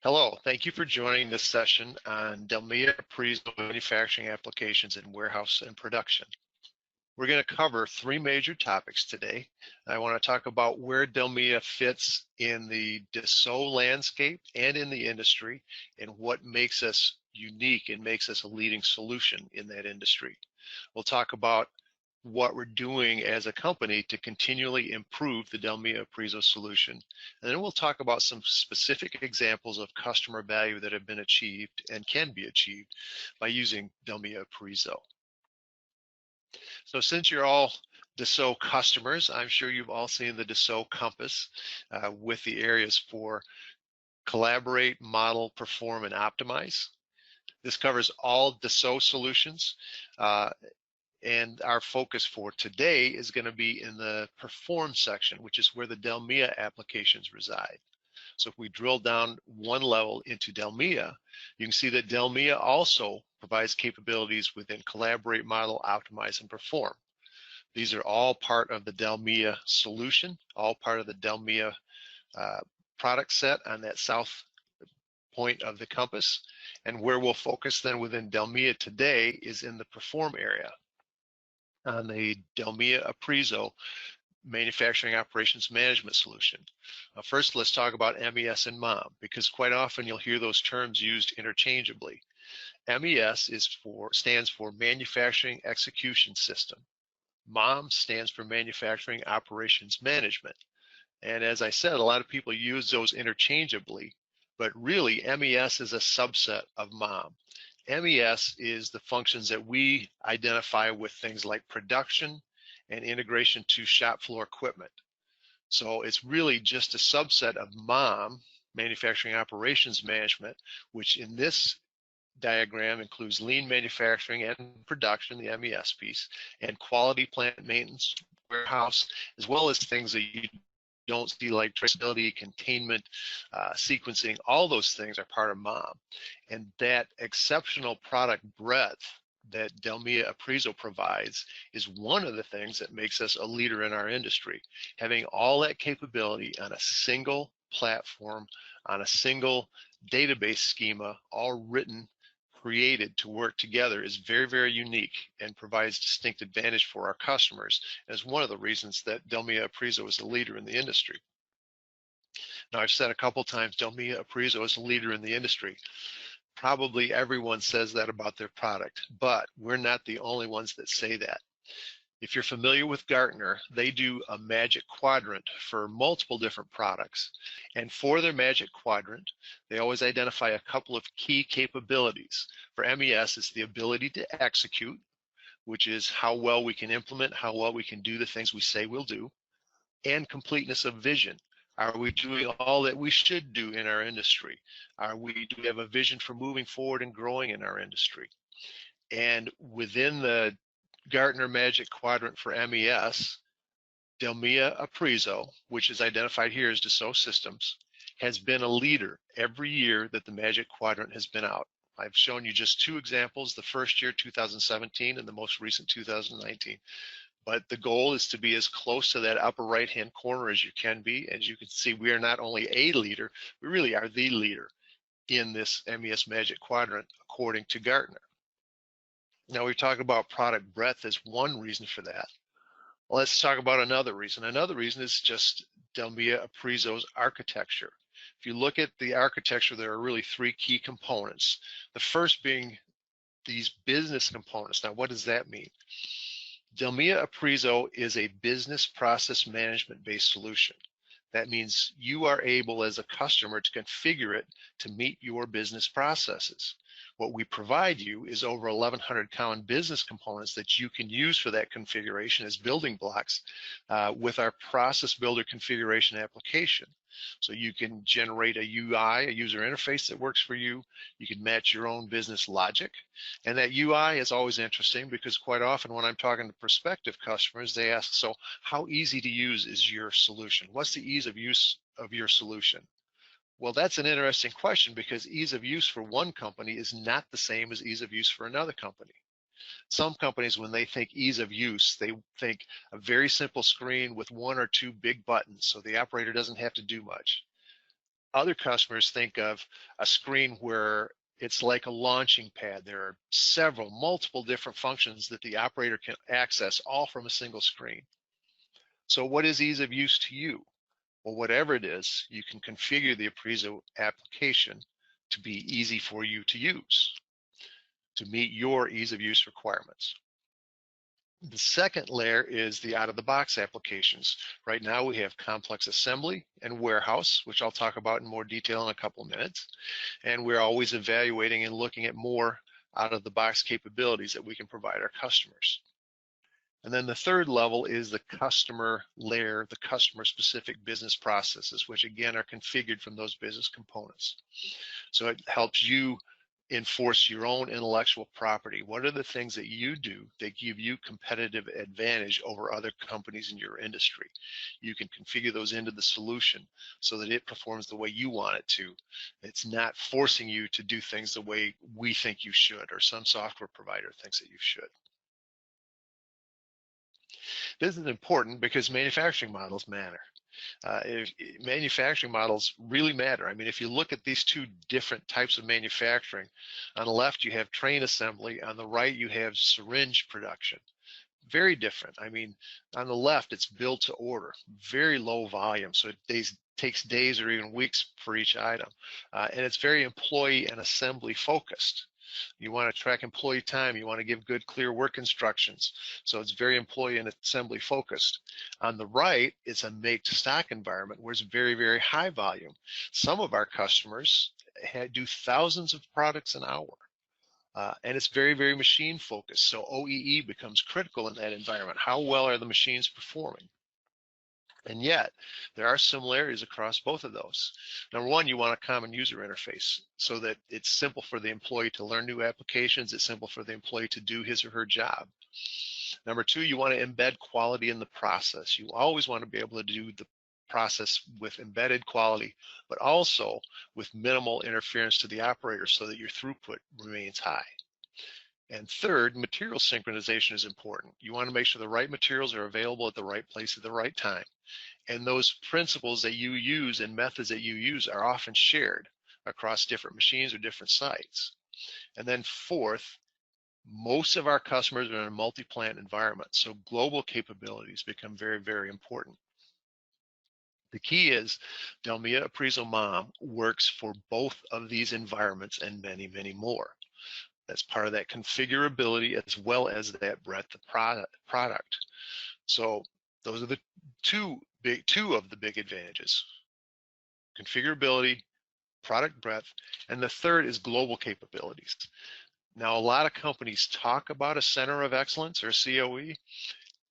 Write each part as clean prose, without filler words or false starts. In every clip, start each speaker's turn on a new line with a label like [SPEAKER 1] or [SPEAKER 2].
[SPEAKER 1] Hello, thank you for joining this session on DELMIA Apriso manufacturing applications in warehouse and production. We're going to cover three major topics today. I want to talk about where DELMIA fits in the Dassault landscape and in the industry, and what makes us unique and makes us a leading solution in that industry. We'll talk about what we're doing as a company to continually improve the DELMIA Apriso solution. And then we'll talk about some specific examples of customer value that have been achieved and can be achieved by using DELMIA Apriso. So since you're all Dassault customers, I'm sure you've all seen the Dassault compass with the areas for collaborate, model, perform, and optimize. This covers all Dassault solutions. And our focus for today is going to be in the perform section, which is where the DELMIA applications reside. So if we drill down one level into DELMIA, you can see that DELMIA also provides capabilities within collaborate, model, optimize, and perform. These are all part of the DELMIA solution, all part of the DELMIA product set on that south point of the compass. And where we'll focus then within DELMIA today is in the perform area, on the DELMIA Apriso manufacturing operations management solution. First, let's talk about MES and MOM, because quite often you'll hear those terms used interchangeably. MES stands for Manufacturing Execution System. MOM stands for Manufacturing Operations Management. And as I said, a lot of people use those interchangeably, but really MES is a subset of MOM. MES is the functions that we identify with things like production and integration to shop floor equipment. So it's really just a subset of MOM, Manufacturing Operations Management, which in this diagram includes lean manufacturing and production, the MES piece, and quality plant maintenance, warehouse, as well as things that you don't see like traceability, containment, sequencing. All those things are part of MOM. And that exceptional product breadth that DELMIA Apriso provides is one of the things that makes us a leader in our industry. Having all that capability on a single platform, on a single database schema, all written, created to work together, is very, very unique and provides distinct advantage for our customers, as one of the reasons that DELMIA Apriso is a leader in the industry. Now, I've said a couple times, DELMIA Apriso is a leader in the industry. Probably everyone says that about their product, but we're not the only ones that say that. If you're familiar with Gartner, they do a Magic Quadrant for multiple different products. And for their Magic Quadrant, they always identify a couple of key capabilities. For MES, it's the ability to execute, which is how well we can implement, how well we can do the things we say we'll do, and completeness of vision. Are we doing all that we should do in our industry? Do we have a vision for moving forward and growing in our industry? And within the Gartner Magic Quadrant for MES, DELMIA Apriso, which is identified here as Dassault Systems, has been a leader every year that the Magic Quadrant has been out. I've shown you just two examples, the first year, 2017, and the most recent, 2019. But the goal is to be as close to that upper right-hand corner as you can be. As you can see, we are not only a leader, we really are the leader in this MES Magic Quadrant, according to Gartner. Now, we talk about product breadth as one reason for that. Well, let's talk about another reason. Another reason is just DELMIA Apriso's architecture. If you look at the architecture, there are really three key components. The first being these business components. Now, what does that mean? DELMIA Apriso is a business process management based solution. That means you are able as a customer to configure it to meet your business processes. What we provide you is over 1,100 common business components that you can use for that configuration as building blocks with our process builder configuration application. So you can generate a UI, a user interface that works for you. You can match your own business logic. And that UI is always interesting because quite often when I'm talking to prospective customers, they ask, so how easy to use is your solution? What's the ease of use of your solution? Well, that's an interesting question because ease of use for one company is not the same as ease of use for another company. Some companies, when they think ease of use, they think a very simple screen with one or two big buttons so the operator doesn't have to do much. Other customers think of a screen where it's like a launching pad. There are multiple different functions that the operator can access all from a single screen. So what is ease of use to you? Well, whatever it is, you can configure the Apriso application to be easy for you to use, to meet your ease of use requirements. The second layer is the out-of-the-box applications. Right now we have complex assembly and warehouse, which I'll talk about in more detail in a couple of minutes. And we're always evaluating and looking at more out-of-the-box capabilities that we can provide our customers. And then the third level is the customer layer, the customer-specific business processes, which again are configured from those business components. So it helps you enforce your own intellectual property. What are the things that you do that give you competitive advantage over other companies in your industry? You can configure those into the solution so that it performs the way you want it to. It's not forcing you to do things the way we think you should, or some software provider thinks that you should. This is important because manufacturing models matter. Manufacturing models really matter. I mean, if you look at these two different types of manufacturing, on the left you have train assembly, on the right you have syringe production. Very different. I mean, on the left it's built to order, very low volume, so it takes days or even weeks for each item, and it's very employee and assembly focused. You want to track employee time. You want to give good, clear work instructions. So it's very employee and assembly focused. On the right, it's a make to stock environment where it's very, very high volume. Some of our customers do thousands of products an hour. And it's very, very machine focused. So OEE becomes critical in that environment. How well are the machines performing? And yet, there are similarities across both of those. Number one, you want a common user interface so that it's simple for the employee to learn new applications. It's simple for the employee to do his or her job. Number two, you want to embed quality in the process. You always want to be able to do the process with embedded quality, but also with minimal interference to the operator so that your throughput remains high. And third, material synchronization is important. You want to make sure the right materials are available at the right place at the right time. And those principles that you use and methods that you use are often shared across different machines or different sites. And then fourth, most of our customers are in a multi-plant environment, so global capabilities become very, very important. The key is DELMIA Apriso MOM works for both of these environments and many, many more. That's part of that configurability as well as that breadth of product. So those are the two of the big advantages: configurability, product breadth, and the third is global capabilities. Now, a lot of companies talk about a center of excellence or COE.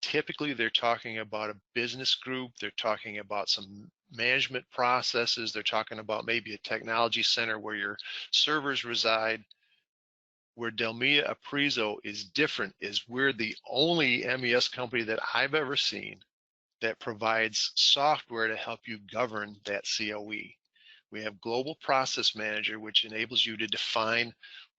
[SPEAKER 1] Typically, they're talking about a business group. They're talking about some management processes. They're talking about maybe a technology center where your servers reside. Where DELMIA Apriso is different is we're the only MES company that I've ever seen that provides software to help you govern that COE. We have Global Process Manager, which enables you to define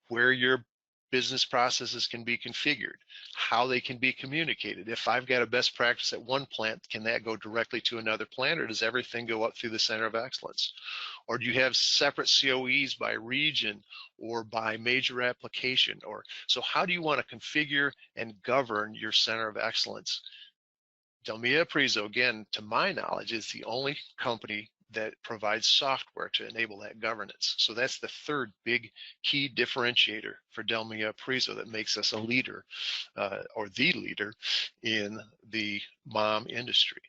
[SPEAKER 1] where your business processes can be configured, how they can be communicated. If I've got a best practice at one plant, can that go directly to another plant, or does everything go up through the center of excellence? Or do you have separate COEs by region or by major application? Or so how do you want to configure and govern your center of excellence? DELMIA Apriso, again, to my knowledge, is the only company that provides software to enable that governance. So that's the third big key differentiator for DELMIA Apriso that makes us a leader or the leader in the MOM industry.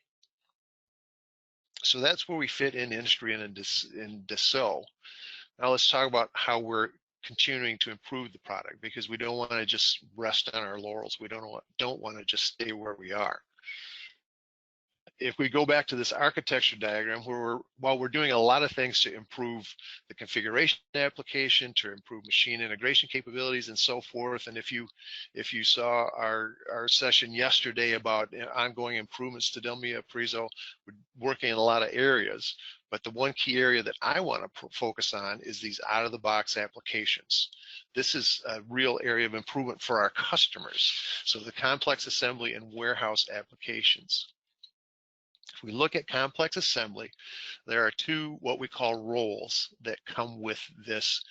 [SPEAKER 1] So that's where we fit in industry and in Dassault. Now let's talk about how we're continuing to improve the product, because we don't want to just rest on our laurels. We don't want to just stay where we are. If we go back to this architecture diagram, while we're doing a lot of things to improve the configuration application, to improve machine integration capabilities and so forth, and if you saw our session yesterday about ongoing improvements to DELMIA Apriso, we're working in a lot of areas, but the one key area that I want to focus on is these out-of-the-box applications. This is a real area of improvement for our customers. So the complex assembly and warehouse applications. If we look at complex assembly, there are two what we call roles that come with this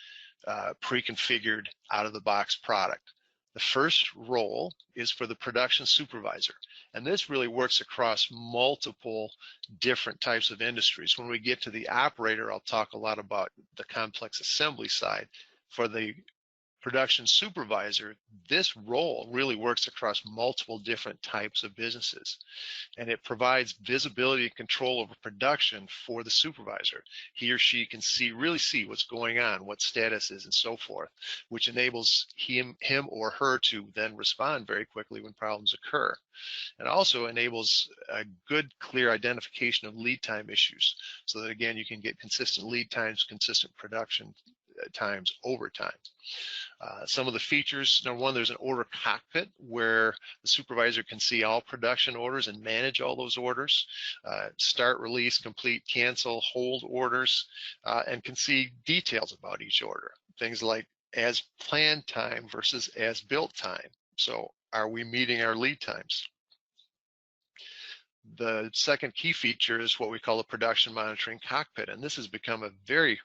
[SPEAKER 1] pre-configured out-of-the-box product. The first role is for the production supervisor, and this really works across multiple different types of industries. When we get to the operator, I'll talk a lot about the complex assembly side. For the production supervisor, this role really works across multiple different types of businesses, and it provides visibility and control over production for the supervisor. He or she can really see what's going on, what status is, and so forth, which enables him or her to then respond very quickly when problems occur. It also enables a good, clear identification of lead time issues, so that again, you can get consistent lead times, consistent production times over time. Some of the features, number one, there's an order cockpit where the supervisor can see all production orders and manage all those orders, start, release, complete, cancel, hold orders, and can see details about each order. Things like as planned time versus as built time. So are we meeting our lead times? The second key feature is what we call a production monitoring cockpit, and this has become a very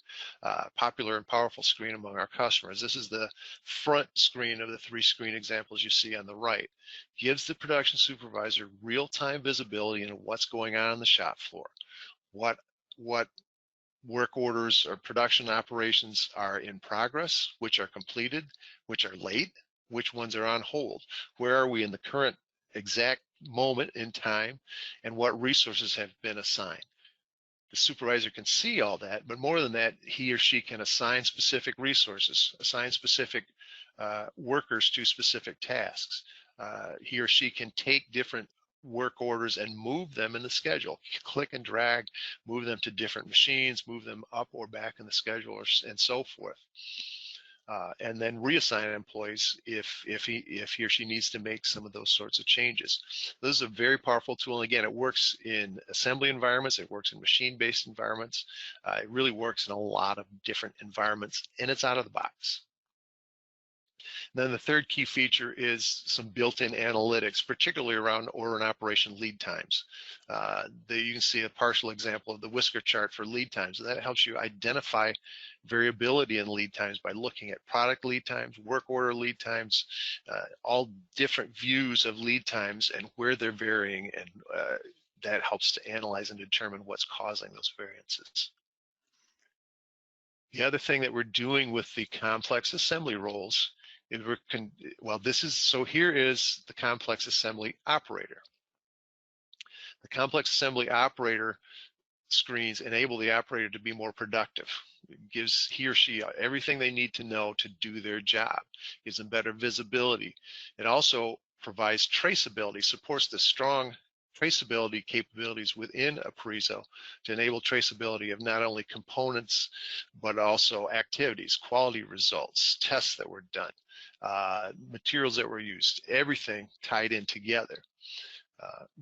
[SPEAKER 1] popular and powerful screen among our customers. This is the front screen of the 3 screen examples you see on the right. Gives the production supervisor real-time visibility into what's going on the shop floor, what work orders or production operations are in progress, which are completed, which are late, which ones are on hold, where are we in the current exact moment in time, and what resources have been assigned. The supervisor can see all that, but more than that, he or she can assign specific resources, assign specific workers to specific tasks. He or she can take different work orders and move them in the schedule, click and drag, move them to different machines, move them up or back in the schedule, and so forth. And then reassign employees if he or she needs to make some of those sorts of changes. This is a very powerful tool, and again, it works in assembly environments, it works in machine-based environments, it really works in a lot of different environments, and it's out of the box. Then the third key feature is some built-in analytics, particularly around order and operation lead times. You can see a partial example of the whisker chart for lead times. That helps you identify variability in lead times by looking at product lead times, work order lead times, all different views of lead times and where they're varying, and that helps to analyze and determine what's causing those variances. The other thing that we're doing with the complex assembly roles is here is the complex assembly operator. The complex assembly operator screens enable the operator to be more productive. It gives he or she everything they need to know to do their job. It gives them better visibility. It also provides traceability, supports the strong traceability capabilities within Apriso to enable traceability of not only components, but also activities, quality results, tests that were done, materials that were used, everything tied in together.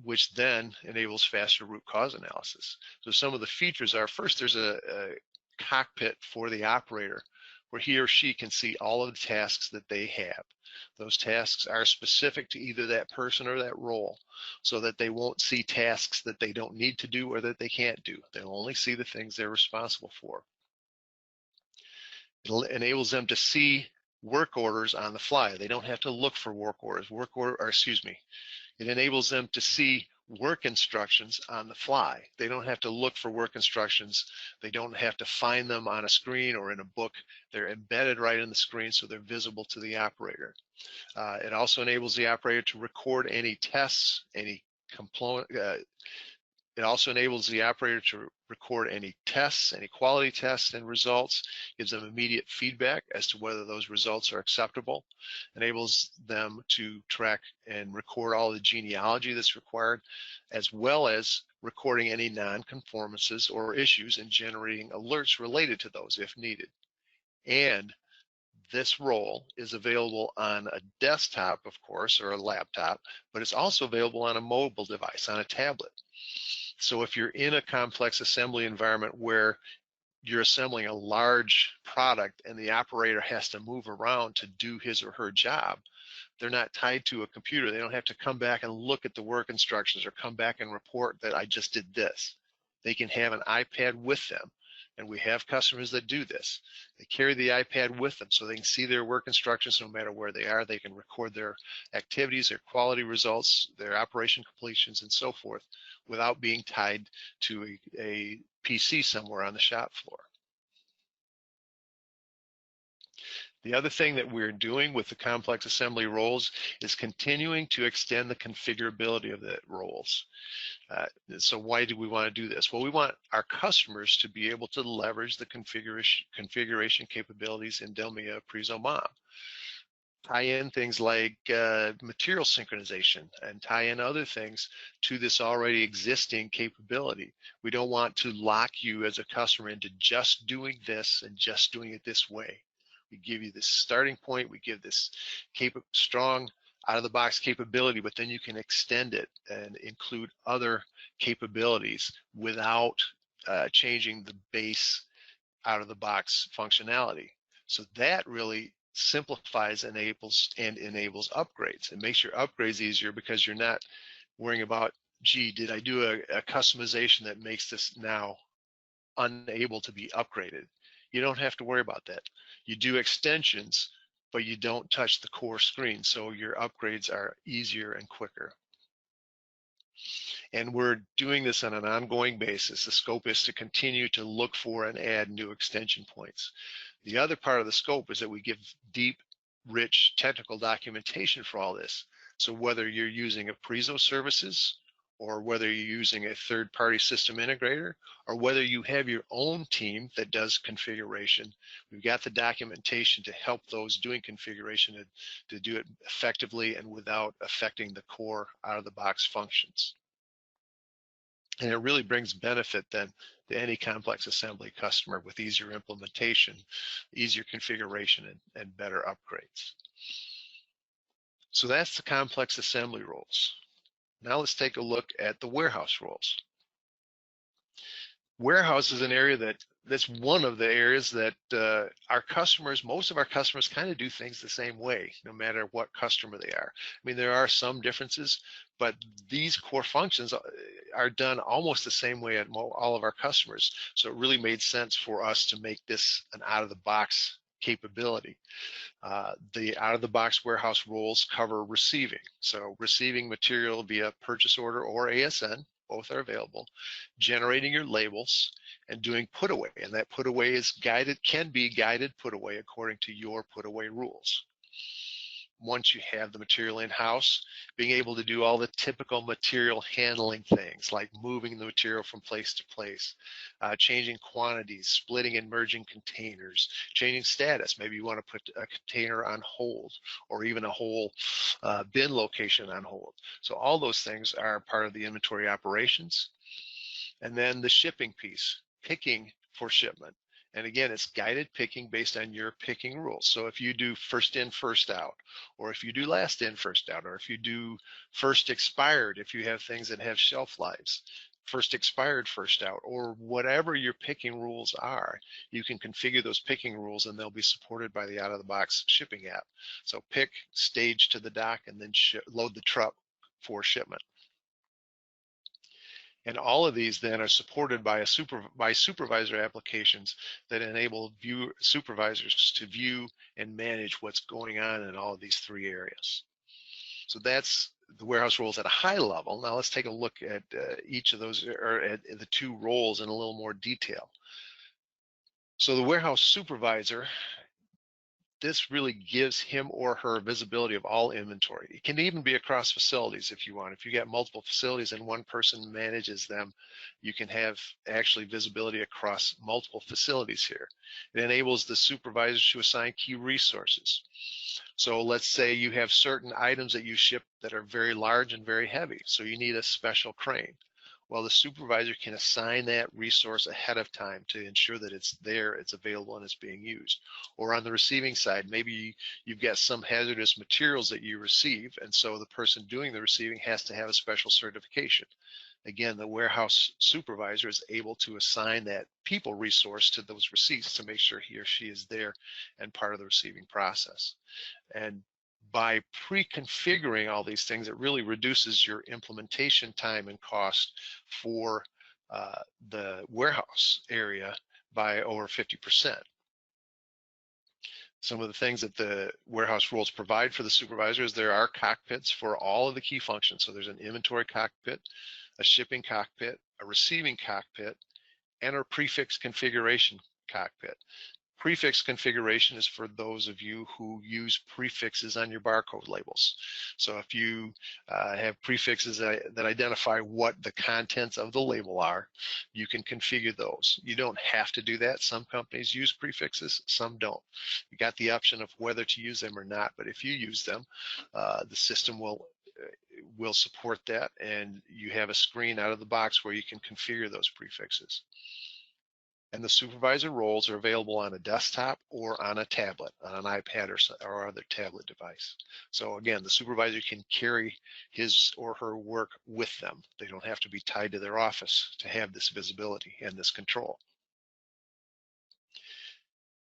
[SPEAKER 1] Which then enables faster root cause analysis. So some of the features are, first, there's a cockpit for the operator where he or she can see all of the tasks that they have. Those tasks are specific to either that person or that role, so that they won't see tasks that they don't need to do or that they can't do. They'll only see the things they're responsible for. It enables them to see work orders on the fly. They don't have to look for work orders. It enables them to see work instructions on the fly. They don't have to look for work instructions. They don't have to find them on a screen or in a book. They're embedded right in the screen, so they're visible to the operator. It also enables the operator to record any tests, any component. It also enables the operator to record any tests, any quality tests and results, gives them immediate feedback as to whether those results are acceptable, enables them to track and record all the genealogy that's required, as well as recording any non-conformances or issues and generating alerts related to those if needed. And this role is available on a desktop, of course, or a laptop, but it's also available on a mobile device, on a tablet. So if you're in a complex assembly environment where you're assembling a large product and the operator has to move around to do his or her job, They're not tied to a computer. They don't have to come back and look at the work instructions or come back and report that I just did this. They can have an iPad with them. And we have customers that do this. They carry the iPad with them so they can see their work instructions no matter where they are. They can record their activities, their quality results, their operation completions, and so forth without being tied to a PC somewhere on the shop floor. The other thing that we're doing with the complex assembly roles is continuing to extend the configurability of the roles. So why do we want to do this? Well, we want our customers to be able to leverage the configuration capabilities in DELMIA Apriso MOM. Tie in things like material synchronization and tie in other things to this already existing capability. We don't want to lock you as a customer into just doing this and just doing it this way. We give you this starting point, we give this strong out-of-the-box capability, but then you can extend it and include other capabilities without changing the base out-of-the-box functionality. So that really simplifies, enables upgrades. It makes your upgrades easier because you're not worrying about, gee, did I do a customization that makes this now unable to be upgraded? You don't have to worry about that. You do extensions, but you don't touch the core screen, so your upgrades are easier and quicker. And we're doing this on an ongoing basis. The scope is to continue to look for and add new extension points. The other part of the scope is that we give deep, rich technical documentation for all this. So whether you're using Apriso services, or whether you're using a third-party system integrator, or whether you have your own team that does configuration, we've got the documentation to help those doing configuration to do it effectively and without affecting the core out-of-the-box functions. And it really brings benefit then to any complex assembly customer with easier implementation, easier configuration, and better upgrades. So that's the complex assembly roles. Now let's take a look at the warehouse roles. Warehouse is an area that's one of the areas that our customers, most of our customers kind of do things the same way, no matter what customer they are. I mean, there are some differences, but these core functions are done almost the same way at all of our customers. So it really made sense for us to make this an out-of-the-box capability. The out-of-the-box warehouse roles cover receiving. So receiving material via purchase order or ASN, both are available, generating your labels, and doing put away. And that put away is guided, can be guided put away according to your put away rules. Once you have the material in-house, being able to do all the typical material handling things like moving the material from place to place, changing quantities, splitting and merging containers, changing status. Maybe you want to put a container on hold or even a whole bin location on hold. So all those things are part of the inventory operations. And then the shipping piece, picking for shipment. And again, it's guided picking based on your picking rules. So if you do first in, first out, or if you do last in, first out, or if you do first expired, if you have things that have shelf lives, first expired, first out, or whatever your picking rules are, you can configure those picking rules and they'll be supported by the out-of-the-box shipping app. So pick, stage to the dock, and then load the truck for shipment. And all of these then are supported by supervisor applications that enable supervisors to view and manage what's going on in all of these three areas. So that's the warehouse roles at a high level. Now let's take a look at each of those, or at the two roles in a little more detail. So the warehouse supervisor, this really gives him or her visibility of all inventory. It can even be across facilities if you want. If you got multiple facilities and one person manages them, you can have actually visibility across multiple facilities here. It enables the supervisors to assign key resources. So let's say you have certain items that you ship that are very large and very heavy, so you need a special crane. Well, the supervisor can assign that resource ahead of time to ensure that it's there, it's available, and it's being used. Or on the receiving side, maybe you've got some hazardous materials that you receive, and so the person doing the receiving has to have a special certification. Again, the warehouse supervisor is able to assign that people resource to those receipts to make sure he or she is there and part of the receiving process. And by pre-configuring all these things, it really reduces your implementation time and cost for the warehouse area by over 50%. Some of the things that the warehouse rules provide for the supervisor is there are cockpits for all of the key functions. So there's an inventory cockpit, a shipping cockpit, a receiving cockpit, and a prefix configuration cockpit. Prefix configuration is for those of you who use prefixes on your barcode labels. So if you have prefixes that identify what the contents of the label are, you can configure those. You don't have to do that. Some companies use prefixes, some don't. You got the option of whether to use them or not, but if you use them, the system will support that, and you have a screen out of the box where you can configure those prefixes. And the supervisor roles are available on a desktop or on a tablet, on an iPad or other tablet device. So again, the supervisor can carry his or her work with them. They don't have to be tied to their office to have this visibility and this control.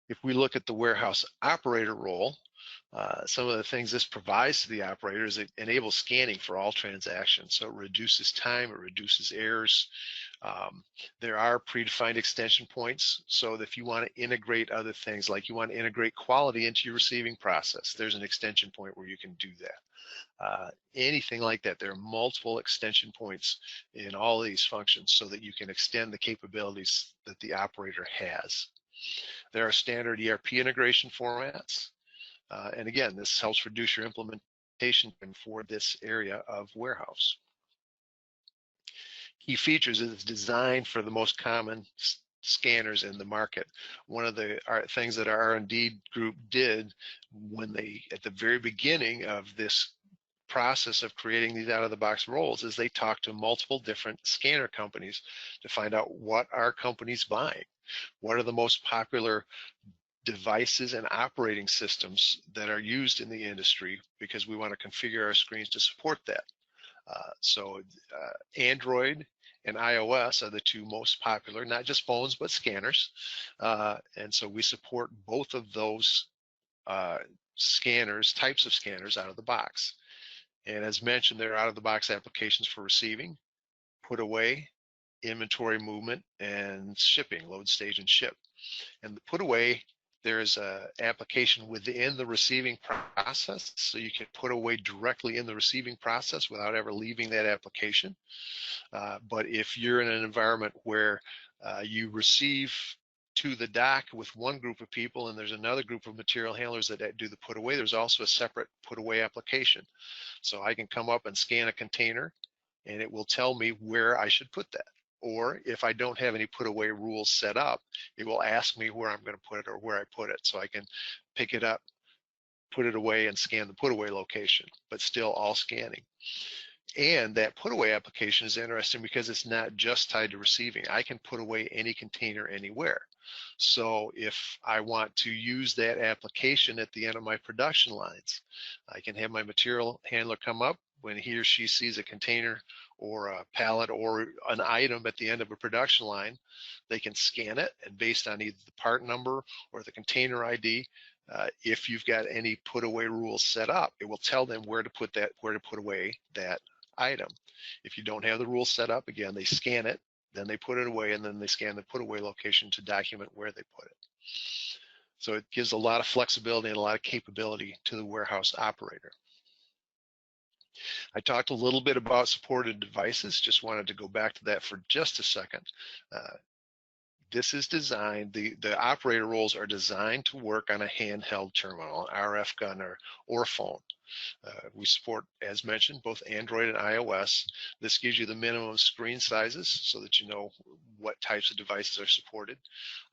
[SPEAKER 1] If we look at the warehouse operator role, some of the things this provides to the operator is it enables scanning for all transactions. So it reduces time, it reduces errors. There are predefined extension points, so that if you want to integrate other things, like you want to integrate quality into your receiving process, there's an extension point where you can do that. Anything like that, there are multiple extension points in all of these functions so that you can extend the capabilities that the operator has. There are standard ERP integration formats. And again, this helps reduce your implementation for this area of warehouse. Key features is designed for the most common scanners in the market. One of the things that our R&D group did when they, at the very beginning of this process of creating these out-of-the-box roles, is they talked to multiple different scanner companies to find out what are companies buying, what are the most popular devices and operating systems that are used in the industry, because we want to configure our screens to support that. Android and iOS are the two most popular, not just phones, but scanners. And so we support both of those scanners, types of scanners out of the box. And as mentioned, there are out-of-the-box applications for receiving, put away, inventory movement, and shipping, load, stage, and ship. And the put away, there's an application within the receiving process, so you can put away directly in the receiving process without ever leaving that application. But if you're in an environment where you receive to the dock with one group of people and there's another group of material handlers that do the put away, there's also a separate put away application. So I can come up and scan a container and it will tell me where I should put that. Or if I don't have any put away rules set up, it will ask me where I'm going to put it or where I put it. So I can pick it up, put it away, and scan the put away location, but still all scanning. And that put away application is interesting because it's not just tied to receiving. I can put away any container anywhere. So if I want to use that application at the end of my production lines, I can have my material handler come up when he or she sees a container or a pallet or an item at the end of a production line. They can scan it, and based on either the part number or the container ID, if you've got any put away rules set up, it will tell them where to put away that item. If you don't have the rules set up, again, they scan it, then they put it away, and then they scan the put away location to document where they put it. So it gives a lot of flexibility and a lot of capability to the warehouse operator. I talked a little bit about supported devices, just wanted to go back to that for just a second. This is designed, the operator roles are designed to work on a handheld terminal, an RF gun or phone. We support, as mentioned, both Android and iOS. This gives you the minimum screen sizes so that you know what types of devices are supported.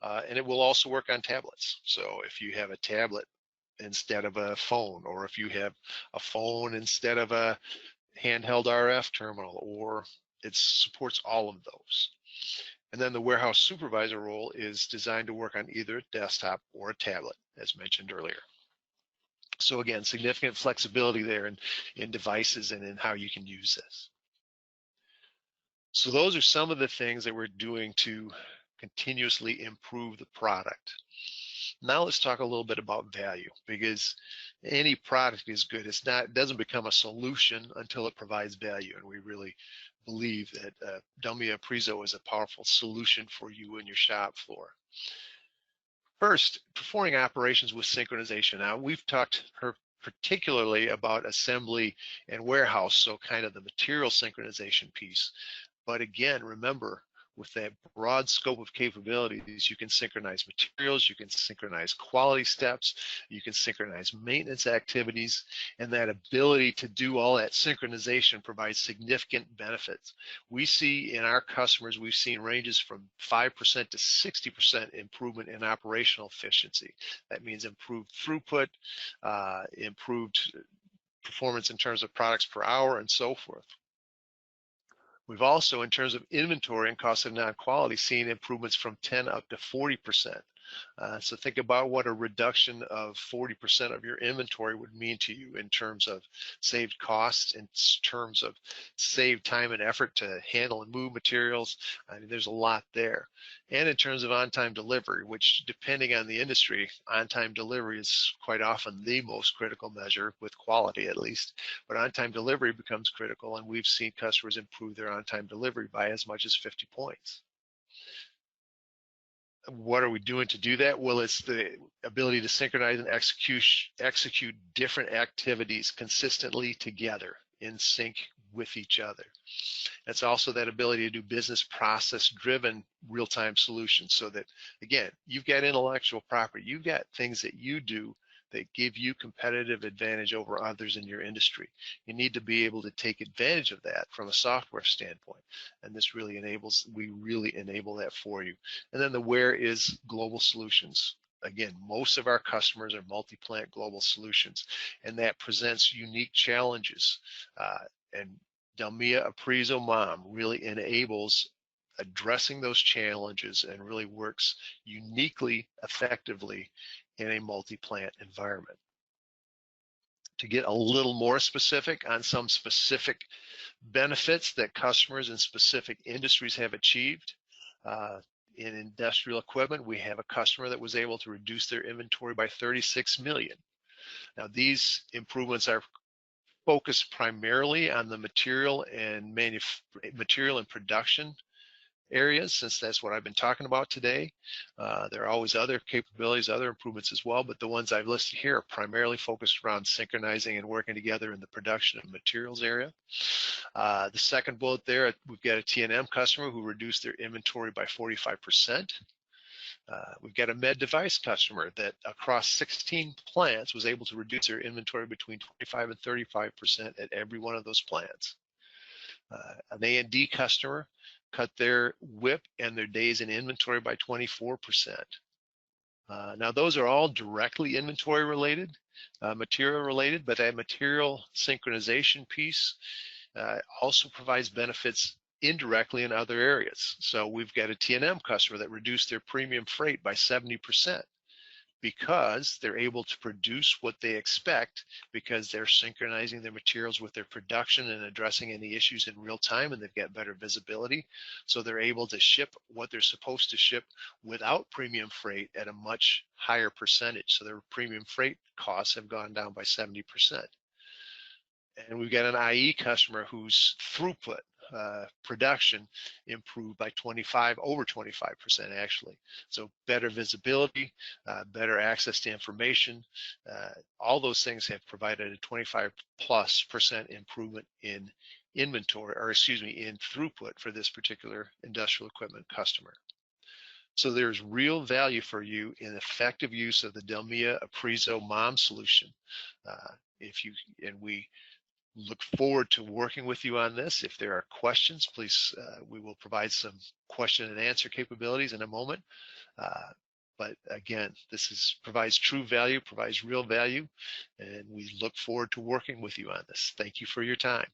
[SPEAKER 1] And it will also work on tablets. So if you have a tablet instead of a phone, or if you have a phone instead of a handheld RF terminal, or it supports all of those. And then the warehouse supervisor role is designed to work on either a desktop or a tablet, as mentioned earlier. So again, significant flexibility there in devices and in how you can use this. So those are some of the things that we're doing to continuously improve the product. Now let's talk a little bit about value, because any product is good. It doesn't become a solution until it provides value, and we really believe that DELMIA Apriso is a powerful solution for you and your shop floor. First, performing operations with synchronization. Now, we've talked particularly about assembly and warehouse, so kind of the material synchronization piece. But again, remember, with that broad scope of capabilities, you can synchronize materials, you can synchronize quality steps, you can synchronize maintenance activities, and that ability to do all that synchronization provides significant benefits. We see in our customers, we've seen ranges from 5% to 60% improvement in operational efficiency. That means improved throughput, improved performance in terms of products per hour, and so forth. We've also, in terms of inventory and cost of non-quality, seen improvements from 10 up to 40%. So think about what a reduction of 40% of your inventory would mean to you in terms of saved costs, in terms of saved time and effort to handle and move materials. I mean, there's a lot there. And in terms of on-time delivery, which, depending on the industry, on-time delivery is quite often the most critical measure, with quality at least. But on-time delivery becomes critical, and we've seen customers improve their on-time delivery by as much as 50 points. What are we doing to do that? Well, it's the ability to synchronize and execute different activities consistently together in sync with each other. It's also that ability to do business process driven real-time solutions, so that, again, you've got intellectual property, you've got things that you do that give you competitive advantage over others in your industry. You need to be able to take advantage of that from a software standpoint. And this really we really enable that for you. And then the where is global solutions. Again, most of our customers are multi-plant global solutions, and that presents unique challenges. And DELMIA Apriso MOM really enables addressing those challenges and really works uniquely effectively in a multi-plant environment. To get a little more specific on some specific benefits that customers in specific industries have achieved, in industrial equipment, we have a customer that was able to reduce their inventory by 36 million. Now, these improvements are focused primarily on the material and production areas, since that's what I've been talking about today. There are always other capabilities, other improvements as well, but the ones I've listed here are primarily focused around synchronizing and working together in the production of materials area. The second bullet there, we've got a T&M customer who reduced their inventory by 45%. We've got a med device customer that across 16 plants was able to reduce their inventory between 25 and 35% at every one of those plants. An A&D customer cut their WIP and their days in inventory by 24%. Now, those are all directly inventory related, material related, but that material synchronization piece also provides benefits indirectly in other areas. So we've got a T&M customer that reduced their premium freight by 70%. Because they're able to produce what they expect, because they're synchronizing their materials with their production and addressing any issues in real time, and they've got better visibility. So they're able to ship what they're supposed to ship without premium freight at a much higher percentage. So their premium freight costs have gone down by 70%. And we've got an IE customer whose throughput, production improved by over 25% actually. So better visibility, better access to information, all those things have provided a 25+% improvement in inventory, or excuse me, in throughput for this particular industrial equipment customer. So there's real value for you in effective use of the DELMIA Apriso MOM solution. We look forward to working with you on this. If there are questions, please, we will provide some question and answer capabilities in a moment. But again, this provides true value, provides real value, and we look forward to working with you on this. Thank you for your time.